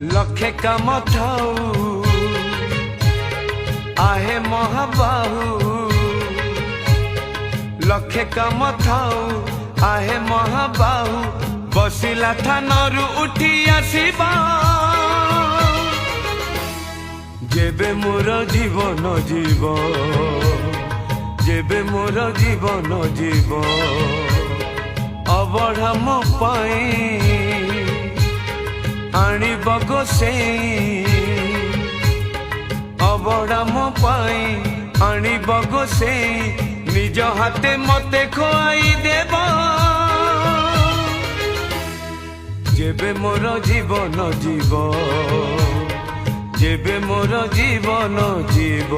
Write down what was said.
लखे काम थाऊ आहे महाबाहू, लखे काम थाऊ आहे महाबाहू, बसिला थानरू उठी आसीबा जेबे मोर जीवन जीव, जेबे मोर जीवन जीव अबढ़ा मो पाई आनिब गोसेई, अबढ़ा मो पाई आनिब गोसेई, निज हाथे मते खुआई देब जेबे मोर जीवन जीव, जेबे मोर जीवन जीव।